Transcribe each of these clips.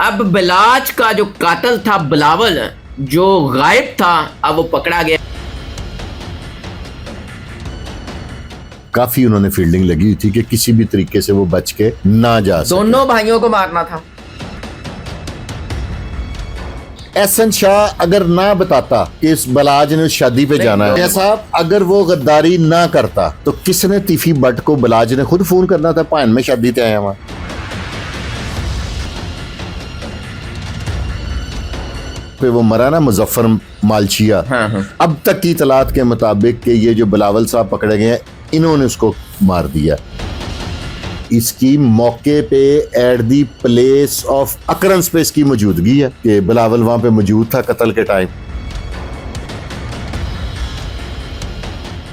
अब बिलाज का जो कातिल था बिलावल, जो गायब था, अब वो पकड़ा गया। काफी उन्होंने फील्डिंग लगी हुई थी कि किसी भी तरीके से वो बच के ना जा सके। दोनों भाइयों को मारना था। एहसन शाह अगर ना बताता कि इस बलाज ने शादी पे जाना है, साहब अगर वो गद्दारी ना करता तो किसने तीफी बट को बलाज ने खुद फोन करना था, पान में शादी ते आया वहां। पे वो मरा ना मुजफ्फर मालशिया। हाँ। अब तक की इतलात के मुताबिक कि ये जो बिलावल साहब पकड़े गए हैं, इन्होंने उसको मार दिया। इसकी मौके पे at the place of occurrence पे इसकी मौजूदगी है कि बिलावल वहां पे मौजूद था कत्ल के टाइम।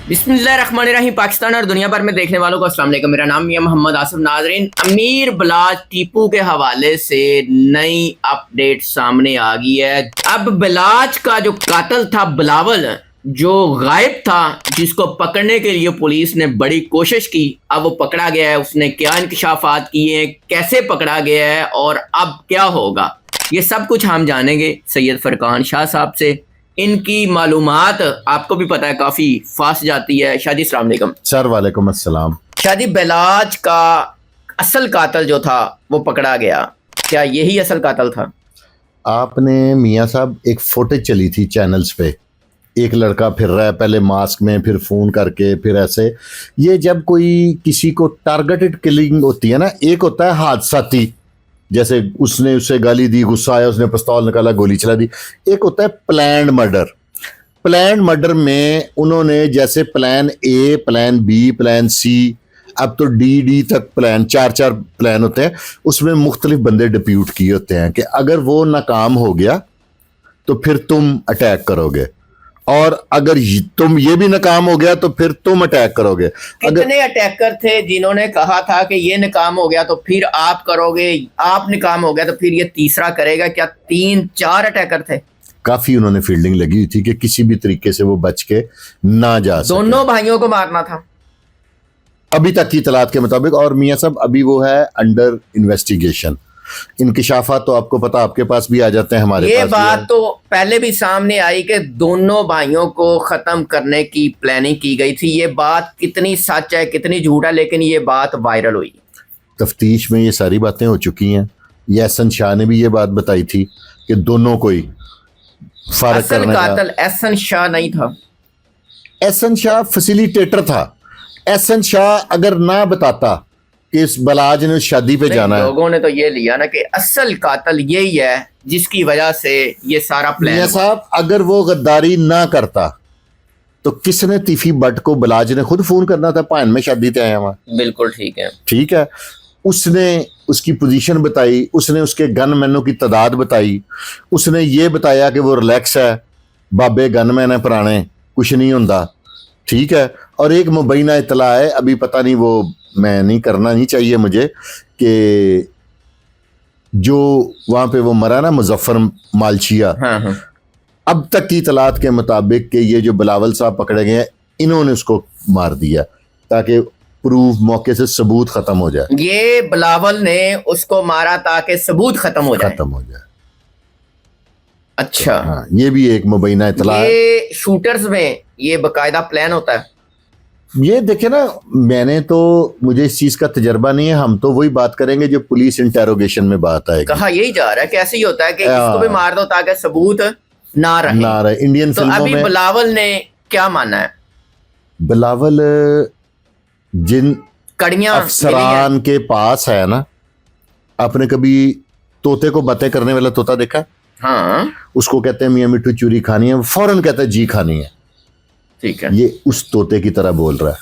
बिस्मिल्लाहिर्रहमानिर्रहीम। पाकिस्तान और दुनिया भर में देखने वालों को अस्सलाम वालेकुम। मेरा नाम मियां मोहम्मद आसिफ। नाजरीन, अमीर बिलाज टीपू के हवाले से नई अपडेट सामने आ गई है। अब बिलाज का जो कातिल था बिलावल, जो गायब था, जिसको पकड़ने के लिए पुलिस ने बड़ी कोशिश की, अब वो पकड़ा गया है। उसने क्या इंकशाफात किए, कैसे पकड़ा गया है और अब क्या होगा, ये सब कुछ हम जानेंगे सैयद फरकान शाह साहब से। इनकी मालूमात आपको भी पता है काफी फास्ट जाती है। शादी अस्सलाम वालेकुम। सर वालेकुम अस्सलाम। शादी बिलाज का असल कातिल जो था वो पकड़ा गया, क्या यही असल कातिल था? आपने मियां साहब एक फुटेज चली थी चैनल्स पे, एक लड़का फिर रहा है पहले मास्क में, फिर फोन करके, फिर ऐसे। ये जब कोई किसी को टारगेटेड किलिंग होती है ना, एक होता है हादसाती, जैसे उसने उससे गाली दी, गुस्सा आया, उसने पिस्तौल निकाला, गोली चला दी। एक होता है प्लान्ड मर्डर। प्लान्ड मर्डर में उन्होंने जैसे plan A, plan B, plan C, अब तो डी तक प्लान, चार प्लान होते हैं। उसमें मुख्तलिफ बंदे डिप्यूट किए होते हैं कि अगर वो नाकाम हो गया तो फिर तुम अटैक करोगे, और अगर तुम ये भी नाकाम हो गया तो फिर तुम अटैक करोगे। कितने अटैकर थे जिन्होंने कहा था कि ये नाकाम हो गया तो फिर आप करोगे, आप नाकाम हो गया तो फिर ये तीसरा करेगा? क्या 3-4 अटैकर थे? काफी उन्होंने फील्डिंग लगी हुई थी कि किसी भी तरीके से वो बच के ना जा सके। दोनों भाइयों को मारना था अभी तक की इतलात के मुताबिक। और मियां साहब अभी वो है अंडर इन्वेस्टिगेशन। इंकिशाफात तो आपको पता, आपके पास भी आ जाते हैं, हमारे पास। ये बात तो पहले भी सामने आई कि दोनों भाइयों को खत्म करने की प्लानिंग की गई थी। ये बात कितनी सच है कितनी झूठ है, लेकिन ये बात वायरल हुई। तफ्तीश में ये सारी बातें हो चुकी हैं। ये एहसन शाह ने भी ये बात बताई थी कि दोनों को ही फर्क करने का। कातिल एहसन शाह नहीं था। एहसन शाह फैसिलिटेटर था। एहसन शाह अगर ना बताता कि इस बलाज ने शादी पे जाना है, लोगों ने तो ये लिया ना कि असल कातिल यही है जिसकी वजह से ये सारा प्लान। साहब अगर वो गद्दारी ना करता तो किसने तीफी बट को बलाज ने खुद फोन करना था, पान में शादी ते आया वहां। बिल्कुल ठीक है। ठीक है, उसने उसकी पोजीशन बताई, उसने उसके गन मैनों की तादाद बताई, उसने ये बताया कि वो रिलैक्स है, बाबे गनमैन है पुराने, कुछ नहीं होता। ठीक है, और एक मुबैना इतला है, अभी पता नहीं, वो मैं नहीं करना नहीं चाहिए मुझे, कि जो वहां पे वो मरा ना मुजफ्फर मालशिया। हाँ। अब तक की इतलात के मुताबिक कि ये जो बिलावल साहब पकड़े गए हैं, इन्होंने उसको मार दिया ताकि प्रूफ, मौके से सबूत खत्म हो जाए। ये बिलावल ने उसको मारा ताकि सबूत खत्म हो जाए। अच्छा। हाँ, ये भी एक मुबैना इतला है। ये शूटर्स में ये बाकायदा प्लान होता है। ये देखे ना, मैंने तो, मुझे इस चीज का तजर्बा नहीं है, हम तो वही बात करेंगे जो पुलिस इंटेरोगेशन में बात आएगी। कहा यही जा रहा है कि ऐसे ही होता है कि इसको भी मार दो ताकि सबूत ना रहे। इंडियन तो फिल्मों अभी में बिलावल ने क्या माना है? बिलावल जिन कड़ियां अफसरान के पास है ना, आपने कभी तोते को बातें करने वाला तोता देखा? हाँ। उसको कहते हैं मियां मिट्टू चूरी खानी है, फौरन कहता है जी खानी है। ठीक है, ये उस तोते की तरह बोल रहा है।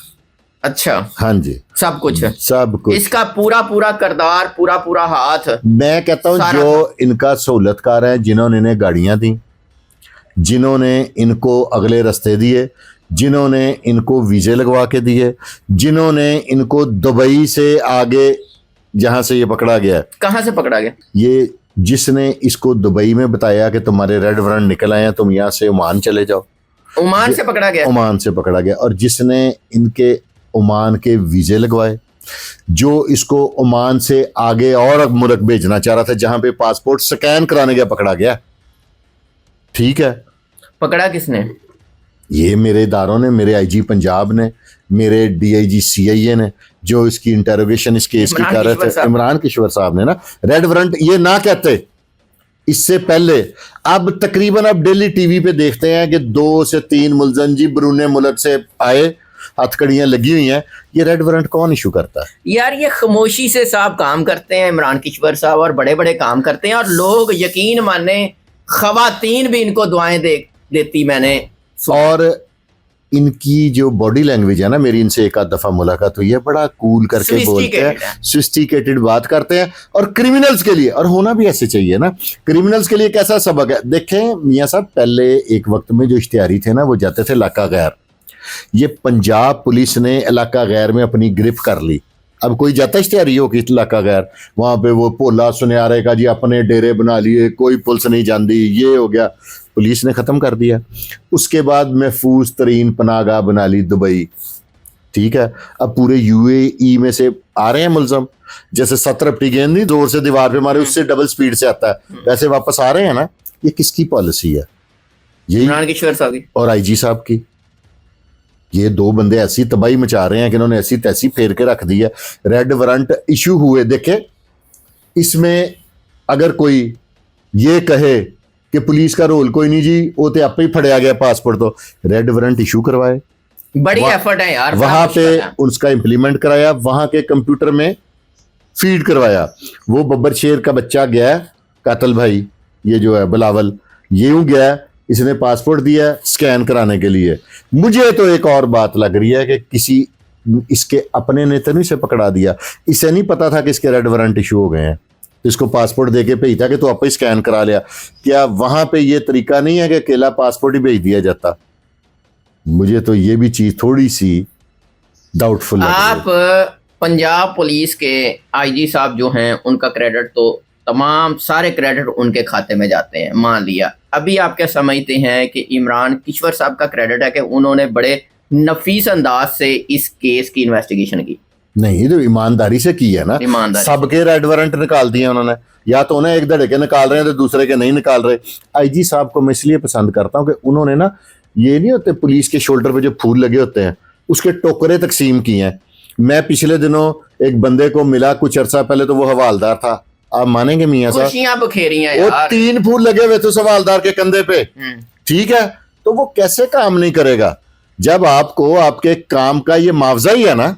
अच्छा। हाँ जी, सब कुछ है, सब कुछ। इसका पूरा किरदार, पूरा हाथ। मैं कहता हूँ जो इनका सहूलतकार है, जिन्होंने इन्हें गाड़ियां दी, जिन्होंने इनको अगले रास्ते दिए, जिन्होंने इनको वीजे लगवा के दिए, जिन्होंने इनको दुबई से आगे, जहां से ये पकड़ा गया। कहां से पकड़ा गया? ये जिसने इसको दुबई में बताया कि तुम्हारे रेड वारंट निकल आए हैं, तुम यहाँ से ओमान चले जाओ। ओमान से पकड़ा गया? ओमान से पकड़ा गया। और जिसने इनके ओमान के वीजे लगवाए, जो इसको ओमान से आगे और मुल्क भेजना चाह रहा था, जहां पे पासपोर्ट स्कैन कराने गया पकड़ा गया। ठीक है, पकड़ा किसने? ये मेरे इदारों ने, मेरे आईजी पंजाब ने, मेरे डीआईजी सीआईए ने, जो इसकी इंटेरोगेशन इस केस की कर रहे थे, इमरान किश्वर साहब ने ना। रेड वारंट ये ना कहते इससे पहले। अब तकरीबन अब डेली टीवी पे देखते हैं कि 2 से 3 मुलजम जी बरूने मुल्क से आए, हथकड़ियां लगी हुई हैं। ये रेड वारंट कौन इशू करता है यार? ये खामोशी से साहब काम करते हैं इमरान किश्वर साहब, और बड़े बड़े काम करते हैं, और लोग यकीन माने खवातीन भी इनको दुआएं देती मैंने। और इनकी जो बॉडी लैंग्वेज है ना, मेरी इनसे एक आध दफा मुलाकात हुई है, बड़ा कूल करके बोलते हैं, सोफिस्टिकेटेड बात करते हैं। और क्रिमिनल्स के लिए, और होना भी ऐसे चाहिए ना, क्रिमिनल्स के लिए कैसा सबक है। देखें मियां साहब, पहले एक वक्त में जो इश्तिहारी थे ना, वो जाते थे इलाका गैर। ये पंजाब पुलिस ने इलाका गैर में अपनी गिरफ्त कर ली। अब कोई जाता इश्तिहारी हो कि इलाका गैर, वहां पे वो भोला सुनियारे का जी अपने डेरे बना लिए, कोई पुलिस नहीं जानती, ये हो गया। पुलिस ने ख़त्म कर दिया। उसके बाद महफूज तरीन पनागाह बना ली दुबई। ठीक है, अब पूरे यूएई में से आ रहे हैं मुलजम, जैसे 70 रपटी गेंद नहीं जोर से दीवार पे मारे, उससे डबल स्पीड से आता है, वैसे वापस आ रहे हैं ना। ये किसकी पॉलिसी है? ये इमरान किश्वर साहब की और आईजी साहब की। ये 2 बंदे ऐसी तबाही मचा रहे हैं कि इन्होंने ऐसी तैसी फेर के रख दी है। रेड वारंट इशू हुए, देखे इसमें अगर कोई ये कहे कि पुलिस का रोल कोई नहीं जी, वो तो आप ही फड़िया गया पासपोर्ट, तो रेड वारंट इशू करवाए, बड़ी एफर्ट है यार, वहां पे उसका इंप्लीमेंट कराया, वहां के कंप्यूटर में फीड करवाया। वो बब्बर शेर का बच्चा गया, कातल भाई ये जो है बिलावल, ये यूं गया, इसने पासपोर्ट दिया स्कैन कराने के लिए। मुझे तो एक और बात लग रही है कि किसी इसके अपने नेता ने इसे पकड़ा दिया। इसे नहीं पता था कि इसके रेड वारंट इशू हो गए हैं, इसको पासपोर्ट देके भेजता कि तो आप ही स्कैन करा लिया। क्या वहां पे ये तरीका नहीं है कि अकेला पासपोर्ट ही भेज दिया जाता? मुझे तो ये भी चीज थोड़ी सी डाउटफुल है। आप पंजाब पुलिस के आईजी साहब जो हैं, उनका क्रेडिट तो तमाम सारे क्रेडिट उनके खाते में जाते हैं। मान लिया अभी आप क्या समझते हैं कि इमरान किश्वर साहब का क्रेडिट है कि उन्होंने बड़े नफीस अंदाज से इस केस की इन्वेस्टिगेशन की? नहीं, तो ईमानदारी से की है ना, सबके रेड वारंट निकाल दिए उन्होंने। या तो उन्हें एक धड़े के निकाल रहे हैं तो दूसरे के नहीं निकाल रहे। आईजी साहब को मैं इसलिए पसंद करता हूं कि उन्होंने ना, ये नहीं होते पुलिस के शोल्डर पे जो फूल लगे होते हैं, उसके टोकरे तकसीम किए हैं। मैं पिछले दिनों एक बंदे को मिला, कुछ अर्सा पहले, तो वो हवालदार था। आप मानेंगे मियां साहब, खुशियां बखेरी हैं वो यार। 3 फूल लगे हुए थे उस हवालदार के कंधे पे। ठीक है, तो वो कैसे काम नहीं करेगा जब आपको आपके काम का ये मुआवजा ही है ना।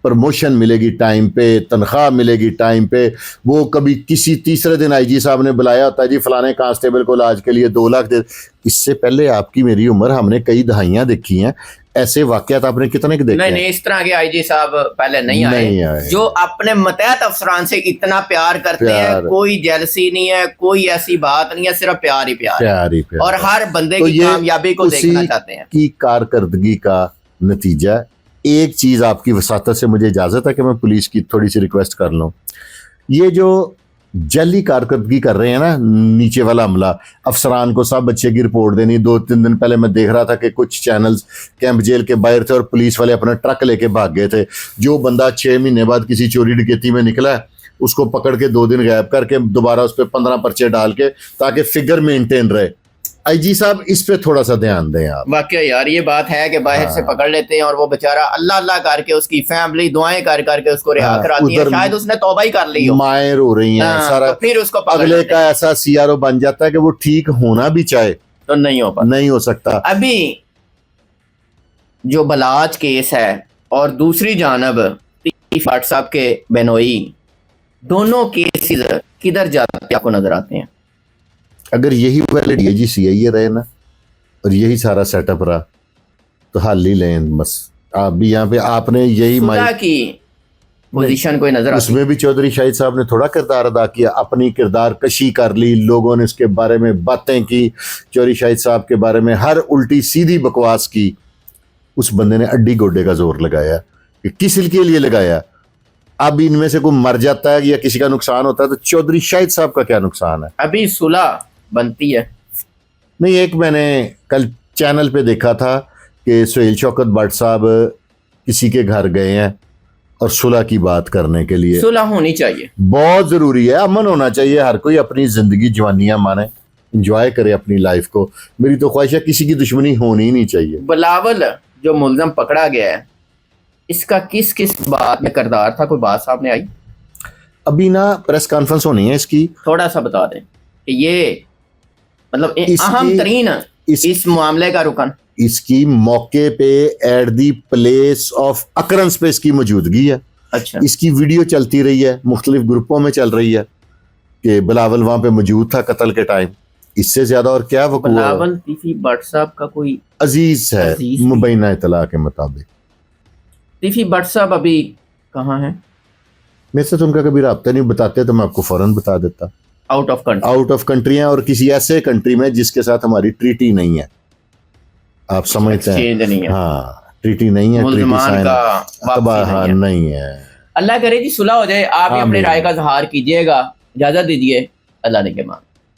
प्रमोशन मिलेगी टाइम पे, तनख्वाह मिलेगी टाइम पे। वो कभी किसी तीसरे दिन आईजी साहब ने बुलाया होता है जी फलाने कांस्टेबल को इलाज के लिए 2 लाख दे। इससे पहले आपकी मेरी उम्र, हमने कई दहाइयां देखी हैं, ऐसे वाकयात आपने कितने के देखे? नहीं, इस तरह के आईजी साहब पहले नहीं आए जो अपने मतहत अफसरान से इतना प्यार करते हैं। कोई जेलसी नहीं है, कोई ऐसी बात नहीं है, सिर्फ प्यार ही प्यार और हर बंदे की कामयाबी को देखना चाहते हैं। की कारकर्दगी का नतीजा। एक चीज आपकी वसातत से मुझे इजाजत है कि मैं पुलिस की थोड़ी सी रिक्वेस्ट कर लूं। ये जो जली कारकर्दगी कर रहे हैं ना, नीचे वाला अमला, अफसरान को सब बच्चे की रिपोर्ट देनी। 2-3 दिन पहले मैं देख रहा था कि कुछ चैनल्स कैंप जेल के बाहर थे और पुलिस वाले अपना ट्रक लेके भाग गए थे। जो बंदा 6 महीने बाद किसी चोरी डकैती में निकला है, उसको पकड़ के 2 दिन गायब करके दोबारा उस पर 15 पर्चे डाल के, ताकि फिगर मेंटेन रहे। आईजी साहब इस पे थोड़ा सा ध्यान दें आप। वाकई यार ये बात है कि बाहर से पकड़ लेते हैं और वो बेचारा अल्लाह अल्लाह करके, उसकी फैमिली दुआएं कर करके उसको रिहा कराती है। शायद उसने तौबा ही कर ली हो, माएं रो रही हैं, सारा तो फिर उसको अगले का ऐसा सीआरओ बन जाता है कि वो ठीक होना भी चाहे तो नहीं हो सकता। अभी जो बलाच केस है और दूसरी जानब व्हाट्सएप के बेनोई, दोनों केसेस किधर जाते आपको नजर आते हैं? अगर यही पहले डीआईजी सीआईए रहे ना और यही सारा सेटअप रहा तो हाल ही लें बस। आप भी यहाँ पे आपने यही की पोजीशन कोई नजर, उसमें भी चौधरी शाहिद साहब ने थोड़ा किरदार अदा किया, अपनी किरदार कशी कर ली, लोगों ने उसके बारे में बातें की, चौधरी शाहिद साहब के बारे में हर उल्टी सीधी बकवास की। उस बंदे ने अड्डी गोडे का जोर लगाया कि किस के लिए लगाया। अब इनमें से कोई मर जाता है या किसी का नुकसान होता है तो चौधरी शाहिद साहब का क्या नुकसान है? अभी सुलह बनती है। नहीं, एक मैंने कल चैनल पे देखा था कि सुहेल शौकत भट्ट साहब किसी के घर गए हैं और सुलह की बात करने के लिए। सुलह होनी चाहिए, बहुत जरूरी है, अमन होना चाहिए। हर कोई अपनी जिंदगी जवानियां माने, इंजॉय करे अपनी लाइफ को। मेरी तो ख्वाहिश है किसी की दुश्मनी होनी ही नहीं चाहिए। बिलावल जो मुलजम पकड़ा गया है, इसका किस किस बात में किरदार था, कोई बात सामने आई? अभी ना प्रेस कॉन्फ्रेंस होनी है इसकी, थोड़ा सा बता दें कि ये मतलब इसकी- अहम तरीन इस मामले का रुकन। इसकी मौके पे at the place of occurrence पे इसकी मौजूदगी है। अच्छा, इसकी वीडियो चलती रही है, मुख्तलिफ ग्रुपों में चल रही है कि बिलावल वहां पे मौजूद था कत्ल के टाइम। इससे ज्यादा और क्या वक़्त हुआ? बिलावल तीफी भट्ट साहब का कोई अजीज है अजीज भी। मुबैना इतला के मुताबिक। तीफी भट्ट साहब अभी कहाँ हैं? मेरे से तो उनका कभी रब्ता नहीं, बताते तो मैं आपको फौरन बता देता। Out of country. Out of country हैं, और किसी ऐसे कंट्री में जिसके साथ हमारी ट्रीटी नहीं है। आप समझते हैं? एक्सचेंज नहीं है, हाँ, ट्रीटी नहीं है, ट्रीटी मुल्जमान साइन का वापसी हाँ नहीं है। नहीं है। अल्लाह करे जी सुलह हो जाए। आप भी अपनी आमीन। राय का इजहार कीजिएगा। इजाजत दीजिए, अल्लाह ने के मान।